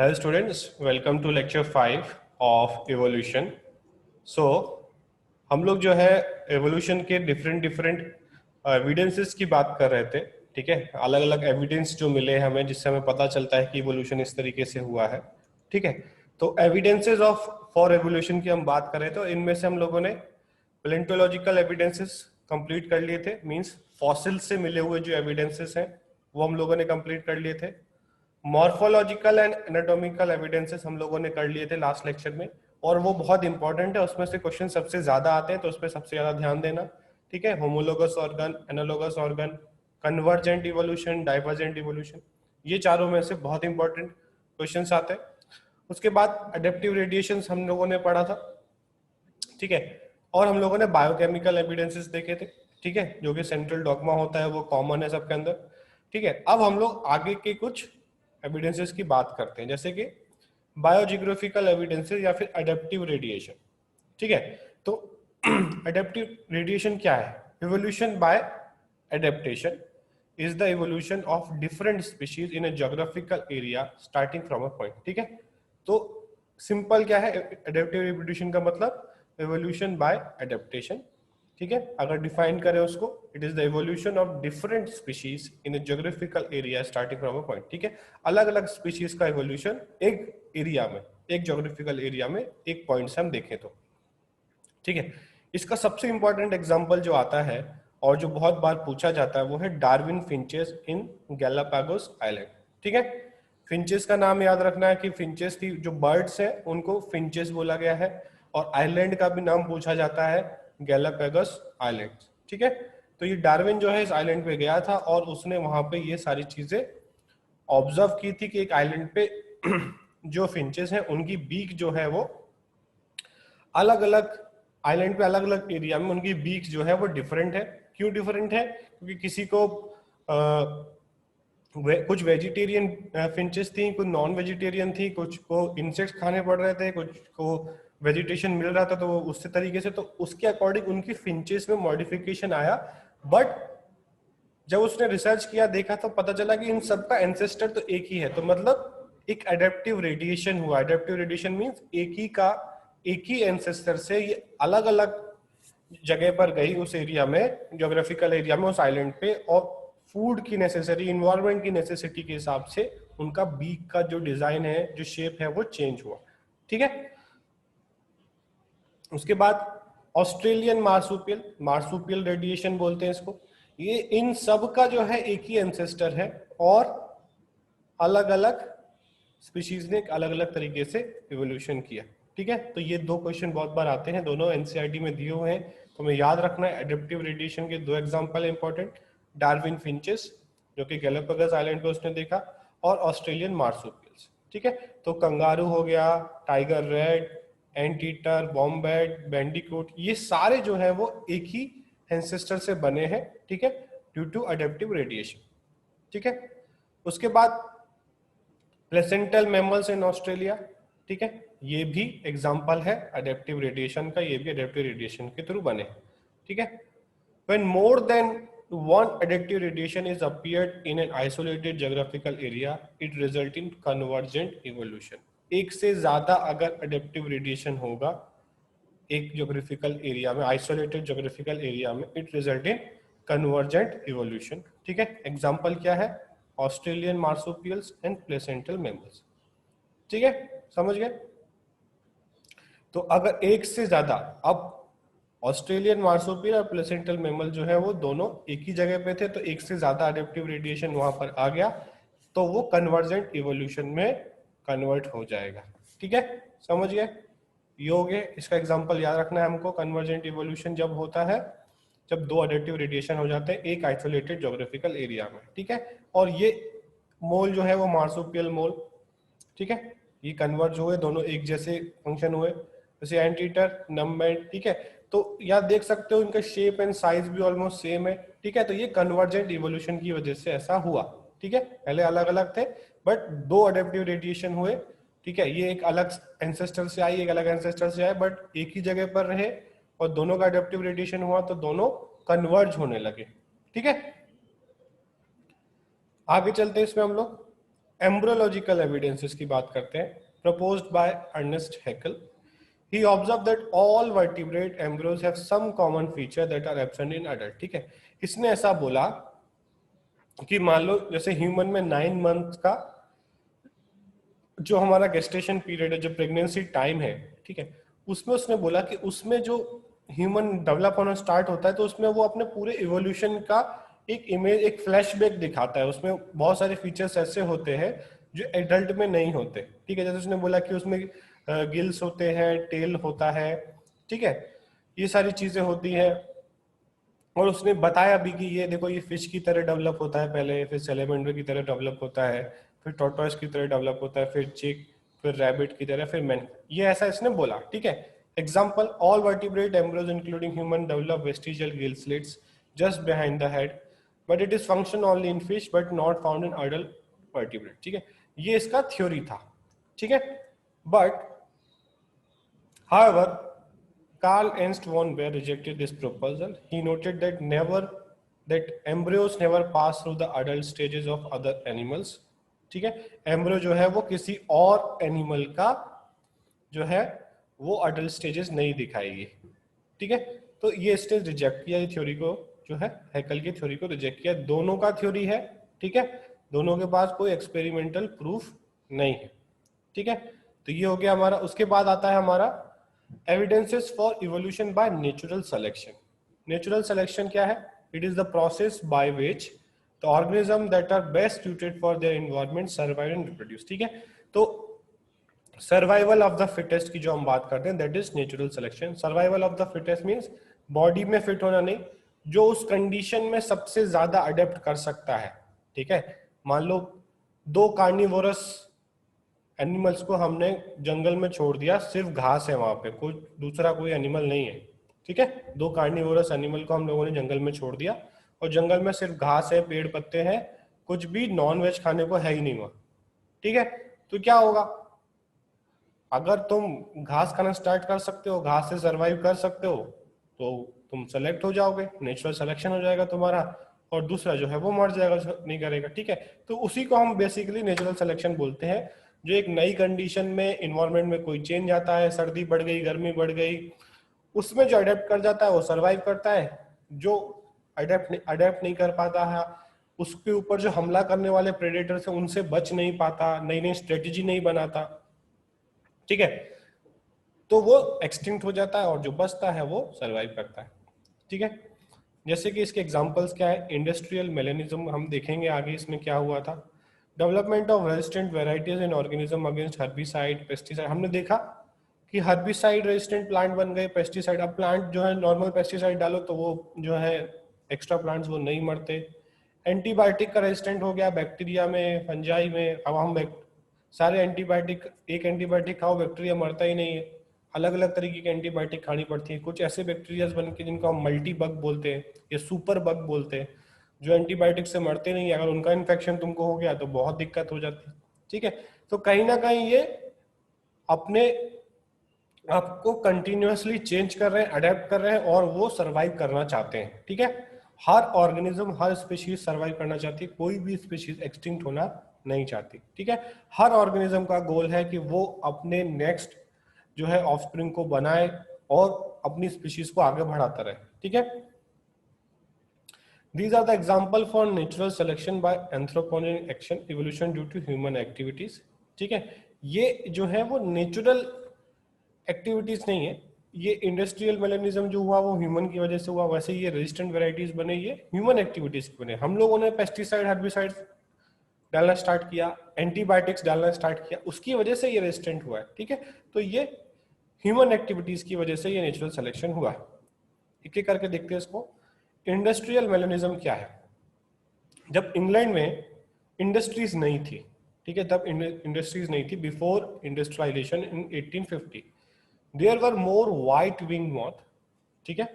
Hello students, welcome to lecture 5 of evolution. So हम लोग जो है एवोल्यूशन के डिफरेंट एविडेंसेस की बात कर रहे थे. ठीक है, अलग अलग एविडेंस जो मिले हमें जिससे हमें पता चलता है कि इवोल्यूशन इस तरीके से हुआ है. ठीक है, तो एविडेंसेस ऑफ फॉर एवोल्यूशन की हम बात करें तो इनमें से हम लोगों ने प्लेंटोलॉजिकल एविडेंसेस कंप्लीट कर लिए थे. मींस फॉसिल से मिले हुए जो एविडेंसेस हैं वो हम लोगों ने कंप्लीट कर लिए थे. मॉर्फोलॉजिकल एंड एनाटॉमिकल एविडेंसेस हम लोगों ने कर लिए थे लास्ट लेक्चर में, और वो बहुत इंपॉर्टेंट है. उसमें से क्वेश्चन सबसे ज्यादा आते हैं तो उस पर सबसे ज्यादा ध्यान देना. ठीक है, homologous organ, analogous organ, convergent evolution, divergent evolution, ये चारों में से बहुत इंपॉर्टेंट क्वेश्चन आते हैं. उसके बाद एडेप्टिव रेडिएशन हम लोगों ने पढ़ा था. ठीक है, और हम लोगों ने बायोकेमिकल एविडेंसेस देखे थे. ठीक है, जो कि सेंट्रल डॉगमा होता है वो कॉमन है सबके अंदर. ठीक है, अब हम लोग आगे के कुछ एविडेंसेस की बात करते हैं, जैसे कि बायोजियोग्राफिकल एविडेंसेस या फिर एडेप्टिव रेडिएशन. ठीक है, तो एडेप्टिव रेडिएशन क्या है? Evolution bye adaptation is the evolution of different species in a geographical area starting from a point. ठीक है, तो सिंपल क्या है एडेप्टिव रेडिएशन का मतलब? Evolution bye adaptation. ठीक है, अगर डिफाइन करें उसको, it is the evolution of different species in a geographical area starting from a point. ठीक है, अलग अलग स्पीशीज का इवोल्यूशन एक एरिया में, एक ज्योग्राफिकल एरिया में, एक पॉइंट से हम देखें तो. ठीक है, इसका सबसे इंपॉर्टेंट एग्जांपल जो आता है और जो बहुत बार पूछा जाता है वो है डार्विन फिंचेस इन गैलापागोस आइलैंड. ठीक है, फिंचेस का नाम याद रखना है कि फिंचेस की जो बर्ड्स हैं उनको फिंचेस बोला गया है, और आइलैंड का भी नाम पूछा जाता है गैलापागोस आइलैंड. ठीक है, तो ये डार्विन जो है इस आइलैंड पे गया था और उसने वहां पे ये सारी चीजें ऑब्जर्व की थी कि एक आइलैंड पे जो फिंचेस हैं उनकी बीक जो है वो अलग अलग आइलैंड पे, अलग अलग एरिया में उनकी बीक्स जो है वो डिफरेंट है. क्यों डिफरेंट है? क्योंकि किसी को कुछ वेजिटेरियन फिंचेस थी, कुछ नॉन वेजिटेरियन थी, कुछ को इंसेक्ट्स खाने पड़ रहे थे, कुछ को वेजिटेशन मिल रहा था, तो उससे तरीके से तो उसके अकॉर्डिंग उनकी फिंचेस में मॉडिफिकेशन आया. बट जब उसने रिसर्च किया, देखा, तो पता चला कि इन सबका एंसेस्टर तो एक ही है. तो मतलब एक एडेप्टिव रेडिएशन हुआ. एडेप्टिव रेडिएशन मींस एक ही एंसेस्टर से ये अलग अलग जगह पर गई, उस एरिया में, ज्योग्राफिकल एरिया में, उस आइलैंड पे, और फूड की नेसेसरी, इन्वायरमेंट की नेसेसिटी के हिसाब से उनका बीक का जो डिजाइन है, जो शेप है, वो चेंज हुआ. ठीक है, उसके बाद ऑस्ट्रेलियन मार्सुपियल, मार्सुपियल रेडिएशन बोलते हैं इसको. ये इन सब का जो है एक ही एंसेस्टर है, और अलग अलग स्पीशीज ने अलग अलग तरीके से इवोल्यूशन किया. ठीक है, तो ये दो क्वेश्चन बहुत बार आते हैं, दोनों एनसीईआरटी में दिए हुए हैं, तो हमें याद रखना है. एडेप्टिव रेडिएशन के दो एग्जांपल इंपॉर्टेंट, डार्विन फिंचेस जो कि गैलापागोस आइलैंड पे उसने देखा, और ऑस्ट्रेलियन मार्सुपियल्स. ठीक है, तो कंगारू हो गया, tiger red, anteater, wombat, Bandicoot, ये सारे जो है वो एक ही एंसेस्टर से बने हैं. ठीक है, ड्यू टू एडेप्टिव रेडिएशन. ठीक है, उसके बाद प्लेसेंटल मैमल्स इन ऑस्ट्रेलिया. ठीक है, ये भी एग्जांपल है एडेप्टिव रेडिएशन का, ये भी एडेप्टिव रेडिएशन के थ्रू बने. ठीक है, when more than one adaptive radiation is appeared in an isolated geographical area, it result in convergent evolution. एक से ज्यादा अगर एडेप्टिव रेडिएशन होगा एक ज्योग्राफिकल एरिया में, आइसोलेटेड ज्योग्राफिकल एरिया में, it result in convergent evolution. ठीक है, एग्जांपल क्या है? Australian marsupials and placental mammals. ठीक है, समझ गए? तो अगर एक से ज्यादा, अब ऑस्ट्रेलियन मार्सुपियल और प्लेसेंटल मैमल जो है वो दोनों एक ही जगह पे थे, तो एक से ज्यादा एडेप्टिव रेडिएशन वहां पर आ गया तो वो कन्वर्जेंट इवोल्यूशन में कन्वर्ट हो जाएगा. ठीक है, समझ गए? ये हो गए. इसका एग्जांपल याद रखना है हमको. कन्वर्जेंट इवोल्यूशन जब होता है जब दो एडेप्टिव रेडिएशन हो जाते हैं एक आइसोलेटेड ज्योग्राफिकल एरिया में. ठीक है, और ये मोल जो है वो मार्सुपियल मोल. ठीक है, ये कन्वर्ज हुए, दोनों एक जैसे फंक्शन हुए, जैसे एंटीटर, नम्बेंट. ठीक है, तो यहाँ देख सकते हो इनका शेप एंड साइज भी ऑलमोस्ट सेम है. ठीक है, तो ये कन्वर्जेंट इवोल्यूशन की वजह से ऐसा हुआ. ठीक है, पहले अलग अलग थे बट दो अडेप्टिव रेडिएशन हुए. ठीक है, ये एक अलग एंसेस्टर से आई, एक अलग एंसेस्टर से आए, बट एक ही जगह पर रहे और दोनों का अडेप्टिव रेडिएशन हुआ तो दोनों कन्वर्ज होने लगे. ठीक है, आगे चलते हैं इसमें हम लोग. एम्ब्रोलॉजिकल एविडेंसेस की बात करते हैं, proposed by Ernest Haeckel. He observed that all vertebrate embryos have some common feature that are absent in adult. ठीक है, इसने ऐसा बोला कि मान लो जैसे ह्यूमन में 9 मंथ का जो हमारा गेस्टेशन पीरियड है, जो प्रेगनेंसी टाइम है, ठीक है, उसमें उसने बोला कि उसमें जो ह्यूमन डेवलप होना स्टार्ट होता है तो उसमें वो अपने पूरे इवोल्यूशन का एक इमेज, एक फ्लैशबैक दिखाता है। उसमें बहुत सारे फीचर्स ऐसे होते हैं जो एडल्ट में नहीं होते, ठीक है। जैसे उसने बोला कि उसमें गिल्स होते हैं, टेल होता है, ठीक है, ये सारी चीजें होती हैं। और उसने बताया भी कि ये देखो, ये फिश की तरह डेवलप होता है पहले, फिर सेलेमेंडर की तरह डेवलप होता है, फिर टॉर्टोइस की तरह डेवलप होता है, फिर चिक, फिर रैबिट की तरह, फिर मैन। ये ऐसा इसने बोला, ठीक है। Example, all vertebrate embryos including human develop vestigial gill slits just behind the head, but it is function only in fish but not found in adult vertebrate, ठीक है। ये इसका थ्योरी था, ठीक है। But however, Carl Ernst von Baer rejected this proposal. He noted that embryos never pass through the adult stages of other animals. ठीक है, embryo जो है वो किसी और एनिमल का जो है वो अडल्ट स्टेजेस नहीं दिखाएगी, ठीक है। तो ये इसने रिजेक्ट किया, ये थ्योरी को जो है, हैकल की थ्योरी को रिजेक्ट किया। दोनों का थ्योरी है, ठीक है, दोनों के पास कोई एक्सपेरिमेंटल प्रूफ नहीं है, ठीक है। तो ये हो गया हमारा। उसके बाद आता है हमारा evidences for evolution by natural selection. Natural selection क्या है? It is the process by which the organism that are best suited for their environment survive and reproduce, ठीक है। तो सर्वाइवल ऑफ द फिटेस्ट की जो हम बात करते हैं, that is natural selection. Survival of the fittest means body में फिट होना नहीं, जो उस कंडीशन में सबसे ज्यादा अडेप्ट कर सकता है, ठीक है। मान लो दो कार्निवोरस एनिमल्स को हमने जंगल में छोड़ दिया, सिर्फ घास है वहां पे, कोई दूसरा कोई एनिमल नहीं है, ठीक है। दो कार्निवोरस एनिमल को हम लोगों ने जंगल में छोड़ दिया और जंगल में सिर्फ घास है, पेड़ पत्ते हैं, कुछ भी नॉन वेज खाने को है ही नहीं वहां, ठीक है। तो क्या होगा? अगर तुम घास खाना स्टार्ट कर सकते हो, घास से सरवाइव कर सकते हो, तो तुम सेलेक्ट हो जाओगे, नेचुरल सिलेक्शन हो जाएगा तुम्हारा, और दूसरा जो है वो मर जाएगा, नहीं करेगा, ठीक है। तो उसी को हम बेसिकली नेचुरल सिलेक्शन बोलते हैं। जो एक नई कंडीशन में, इन्वायरमेंट में कोई चेंज आता है, सर्दी बढ़ गई, गर्मी बढ़ गई, उसमें जो अडेप्ट कर जाता है वो सरवाइव करता है, जो अडेप्ट नहीं कर पाता है, उसके ऊपर जो हमला करने वाले प्रेडेटर्स हैं उनसे बच नहीं पाता, नई नई स्ट्रेटेजी नहीं बनाता, ठीक है, तो वो एक्सटिंक्ट हो जाता है, और जो बचता है वो सरवाइव करता है, ठीक है। जैसे कि इसके एग्जांपल्स क्या है? इंडस्ट्रियल मेलेनिज्म हम देखेंगे आगे, इसमें क्या हुआ था। Development of resistant varieties in organism against herbicide, pesticide. हमने देखा कि हर्बिसाइड रेजिस्टेंट प्लांट बन गए, पेस्टिसाइड। अब प्लांट जो है नॉर्मल पेस्टिसाइड डालो तो वो जो है एक्स्ट्रा प्लांट्स वो नहीं मरते। एंटीबायोटिक का रेजिस्टेंट हो गया बैक्टीरिया में, फंजाई में। अब हम सारे एंटीबायोटिक, एक एंटीबायोटिक खाओ बैक्टीरिया मरता ही नहीं है, अलग अलग तरीके की एंटीबायोटिक खानी पड़ती है। कुछ ऐसे बैक्टीरिया बन के जिनको हम मल्टी बग बोलते हैं या सुपर बग बोलते हैं, जो एंटीबायोटिक से मरते नहीं है, अगर उनका इन्फेक्शन तुमको हो गया तो बहुत दिक्कत हो जाती है, ठीक है। तो कहीं ना कहीं ये अपने आपको कंटिन्यूअसली चेंज कर रहे हैं, अडेप्ट कर रहे हैं, और वो सरवाइव करना चाहते हैं, ठीक है। हर ऑर्गेनिज्म, हर स्पीशीज सरवाइव करना चाहती है, कोई भी स्पीशीज एक्सटिंक्ट होना नहीं चाहती, ठीक है। हर ऑर्गेनिज्म का गोल है कि वो अपने नेक्स्ट जो है ऑफस्प्रिंग को बनाए और अपनी स्पीशीज को आगे बढ़ाता रहे, ठीक है। These are the example for natural selection by anthropogenic action, evolution due to human activities, ठीक है। ये जो है वो नेचुरल एक्टिविटीज नहीं है, ये इंडस्ट्रियल मेलेनिज्म जो हुआ वो ह्यूमन की वजह से हुआ, वैसे ये रेजिस्टेंट वेराइटीज बने, ये ह्यूमन एक्टिविटीज बने। हम लोगों ने पेस्टिसाइड, हर्बिसाइड डालना स्टार्ट किया, एंटीबायोटिक्स डालना स्टार्ट किया, उसकी वजह से ये रेजिस्टेंट हुआ है, ठीक है। तो ये ह्यूमन एक्टिविटीज की वजह से ये नेचुरल सिलेक्शन हुआ है। एक एक करके देखते हैं इसको। इंडस्ट्रियल मेलेनिज्म क्या है? जब इंग्लैंड में इंडस्ट्रीज नहीं थी, ठीक है, तब इंडस्ट्रीज नहीं थी, before industrialisation in 1850, there were more white wing moth, ठीक है।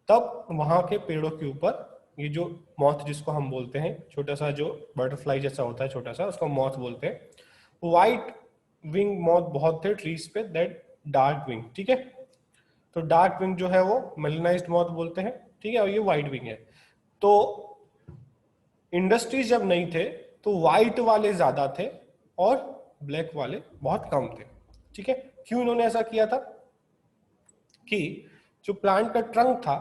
तब वहां के पेड़ों के ऊपर ये जो मॉथ जिसको हम बोलते हैं, छोटा सा जो बटरफ्लाई जैसा होता है छोटा सा, उसको मॉथ बोलते हैं। व्हाइट विंग मॉथ बहुत थे ट्रीज पे, दैट डार्क विंग, ठीक है। तो डार्क विंग जो है वो मेलेनाइज्ड मॉथ बोलते हैं, ठीक है, और ये व्हाइट विंग है। तो इंडस्ट्रीज जब नहीं थे तो व्हाइट वाले ज्यादा थे, और ब्लैक वाले बहुत कम थे। ठीक है, क्यों इन्होंने ऐसा किया था कि जो प्लांट का ट्रंक था,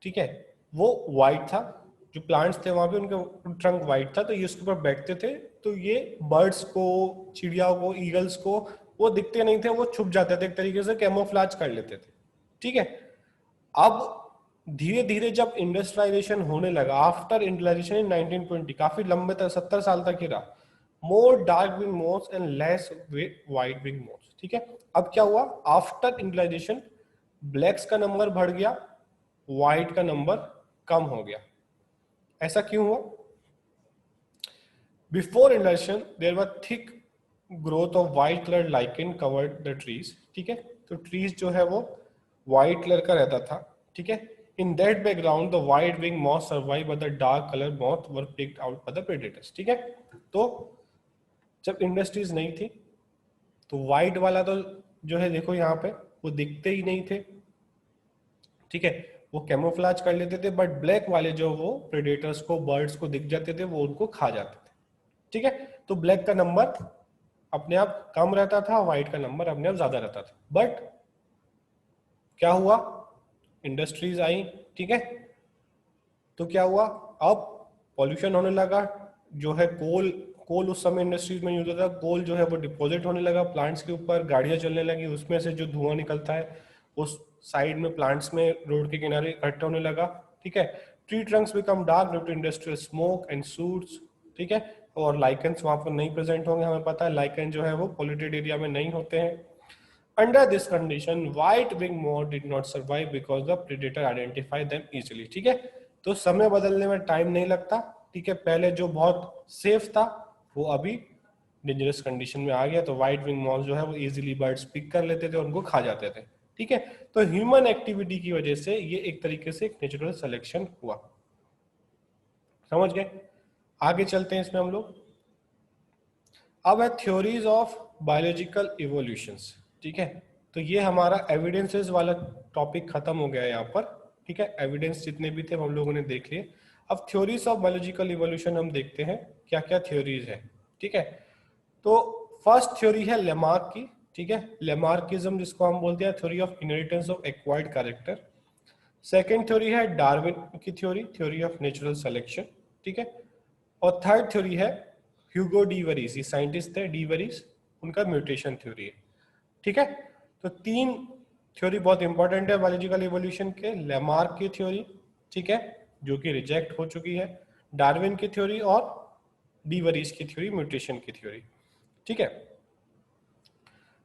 ठीक है, वो वाइट था, जो प्लांट्स थे वहां पे उनका ट्रंक वाइट था, तो ये उसके ऊपर बैठते थे तो ये बर्ड्स को, चिड़ियाओं को, ईगल्स को वो दिखते नहीं थे, वो छुप जाते थे, एक तरीके से कैमोफ्लाज कर लेते थे। ठीक है, अब धीरे धीरे जब इंडस्ट्रियलाइजेशन होने लगा, आफ्टर इंडस्ट्रियलाइजेशन इन 1920, काफी लंबे तक 70 साल तक ही रहा, more dark wing moths and less white wing moths. ठीक है, अब क्या हुआ, आफ्टर इंडस्ट्रियलाइजेशन ब्लैक्स का नंबर बढ़ गया, व्हाइट का नंबर कम हो गया। ऐसा क्यों हुआ? Before industrialisation there were thick growth of white colour lichen covered the trees. ठीक है, तो ट्रीज जो है वो व्हाइट कलर का रहता था। ठीक है, in that background the white wing moth survive but the dark colour moth were picked out by the predators. ठीक है, तो जब इंडस्ट्रीज नहीं थी तो व्हाइट वाला तो जो है देखो यहाँ पे वो दिखते ही नहीं थे। ठीक है, वो कैमोफ्लाज कर लेते थे, बट ब्लैक वाले जो वो प्रेडेटर्स को, बर्ड्स को दिख जाते थे, वो उनको खा जाते थे। ठीक है, तो ब्लैक का नंबर अपने आप कम रहता था, व्हाइट का नंबर अपने आप ज्यादा रहता था। बट क्या हुआ, इंडस्ट्रीज आई। ठीक है, तो क्या हुआ, अब पॉल्यूशन होने लगा, जो है कोल, कोल उस समय इंडस्ट्रीज में यूज होता था, कोल जो है वो डिपॉजिट होने लगा प्लांट्स के ऊपर, गाड़ियां चलने लगी, उसमें से जो धुआं निकलता है उस साइड में प्लांट्स में रोड के किनारे इकट्ठा होने लगा। ठीक है, tree trunks become dark due to industrial smoke and soots. ठीक है, और लाइकेंस वहां पर नहीं प्रेजेंट होंगे, हमें पता है लाइकेन जो है वो पॉल्यूटेड एरिया में नहीं होते हैं। Under this condition, white-winged moth did not survive because the predator identified them easily. ठीक है, तो समय बदलने में टाइम नहीं लगता। ठीक है, पहले जो बहुत सेफ था वो अभी डेंजरस कंडीशन में आ गया, तो व्हाइट विंग मॉथ जो है वो इजीली बर्ड्स पिक कर लेते थे और उनको खा जाते थे। ठीक है, तो ह्यूमन एक्टिविटी की वजह से ये एक तरीके से एक नेचुरल सिलेक्शन हुआ। समझ गए? आगे चलते हैं इसमें हम लोग। अब है थ्योरीज ऑफ बायोलॉजिकल इवोल्यूशंस। ठीक है, तो ये हमारा एविडेंसेस वाला टॉपिक खत्म हो गया यहाँ पर। ठीक है, एविडेंस जितने भी थे हम लोगों ने देख लिए। अब थ्योरीज ऑफ बायोलॉजिकल इवोल्यूशन हम देखते हैं क्या क्या थ्योरीज है। ठीक है, तो फर्स्ट थ्योरी है लेमार्क की। ठीक है, लेमार्किज्म जिसको हम बोलते हैं, theory of inheritance of acquired character. Second theory है डार्विन की theory, theory of natural selection. ठीक है, और थर्ड थ्योरी है ह्यूगो डी वरीज, ये साइंटिस्ट थे डी वरीज, उनका म्यूटेशन थ्योरी है। ठीक है, तो तीन थ्योरी बहुत इंपॉर्टेंट है बायोलॉजिकल इवोल्यूशन के। लेमार्क की थ्योरी, ठीक है, जो कि रिजेक्ट हो चुकी है, डार्विन की थ्योरी और डी वरीज की थ्योरी, म्यूटेशन की थ्योरी। ठीक है,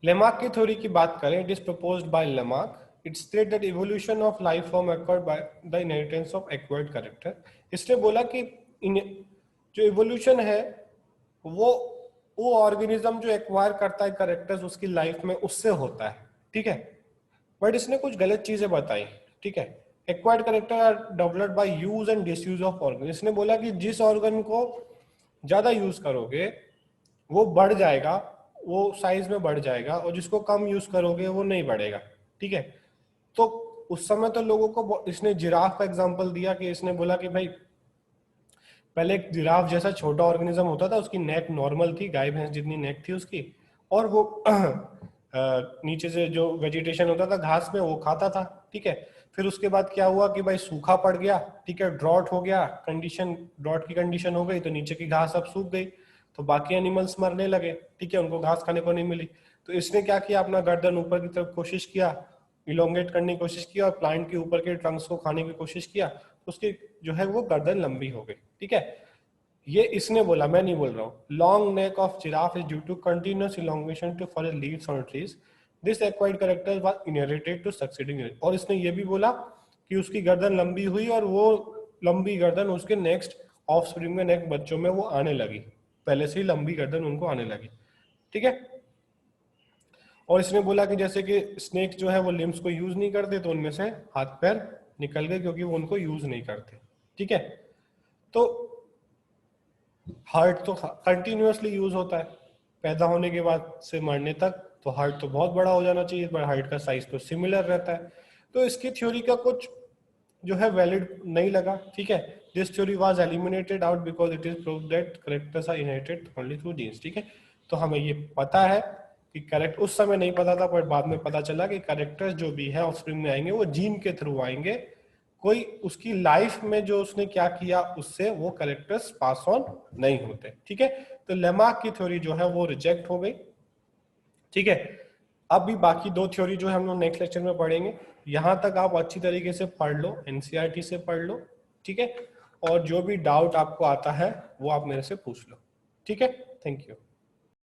लेमार्क की थ्योरी की बात करें, it is proposed by Lamarck. It state that evolution of life form occurred by the inheritance of acquired character. इसने बोला कि जो इवोल्यूशन है वो ऑर्गेनिज्म जो एक्वायर करता है कैरेक्टर्स उसकी लाइफ में, उससे होता है। ठीक है, बट इसने कुछ गलत चीजें बताई। ठीक है, acquired character are developed by use and disuse of organ. इसने बोला कि जिस ऑर्गन को ज्यादा यूज करोगे वो बढ़ जाएगा, वो साइज में बढ़ जाएगा, और जिसको कम यूज करोगे वो नहीं बढ़ेगा। ठीक है, तो उस समय तो लोगों को, इसने जिराफ का एग्जांपल दिया कि इसने बोला कि भाई पहले एक जिराफ जैसा छोटा ऑर्गेनिज्म होता था, उसकी नेक नॉर्मल थी, गाय भैंस जितनी नेक थी उसकी, और वो नीचे से जो वेजिटेशन होता था घास में वो खाता था। ठीक है, फिर उसके बाद क्या हुआ कि भाई सूखा पड़ गया। ठीक है, ड्रॉट हो गया, कंडीशन ड्रॉट की कंडीशन हो गई, तो नीचे की घास अब सूख गई, तो बाकी एनिमल्स मरने लगे। ठीक है, उनको घास खाने को नहीं मिली, तो इसने क्या किया, अपना गर्दन ऊपर की तरफ कोशिश किया, इलोंगेट करने की कोशिश किया, और प्लांट के ऊपर के ट्रंक्स को खाने की कोशिश किया, तो उसकी जो है वो गर्दन लंबी हो गई। ठीक है, ये इसने बोला, मैं नहीं बोल रहा हूँ। Long neck of giraffe is due to continuous elongation to for leaves on trees, this acquired character was inherited to succeeding. और इसने ये भी बोला कि उसकी गर्दन लंबी हुई और वो लंबी गर्दन उसके नेक्स्ट ऑफस्प्रिंग में, नेक्स्ट बच्चों में वो आने लगी, पहले से ही लंबी गर्दन उनको आने लगी। ठीक है, और इसने बोला कि जैसे कि स्नेक जो है वो लिम्स को यूज नहीं करते, तो उनमें से हाथ पैर निकल गए क्योंकि वो उनको यूज नहीं करते। ठीक है, तो हार्ट तो कंटिन्यूअसली यूज होता है पैदा होने के बाद से मरने तक, तो हार्ट तो बहुत बड़ा हो जाना चाहिए, पर हार्ट का साइज तो सिमिलर रहता है, तो इसकी थ्योरी का कुछ जो है वैलिड नहीं लगा। ठीक है, this theory was eliminated out because it is proved that characters are inherited only through genes. ठीक है, तो हमें ये पता है कि करेक्ट, उस समय नहीं पता था पर बाद में पता चला कि कैरेक्टर्स जो भी है ऑफस्प्रिंग में आएंगे वो जीन के थ्रू आएंगे, कोई उसकी लाइफ में जो उसने क्या किया उससे वो कैरेक्टर्स पास ऑन नहीं होते। ठीक है, तो लेमार्क की थ्योरी जो है वो रिजेक्ट हो गई। ठीक है, अब भी बाकी दो थ्योरी जो है हम लोग नेक्स्ट लेक्चर में पढ़ेंगे। यहां तक आप अच्छी तरीके से पढ़ लो, एनसीईआरटी से पढ़ लो। ठीक है, और जो भी डाउट आपको आता है वो आप मेरे से पूछ लो। ठीक है, थैंक यू।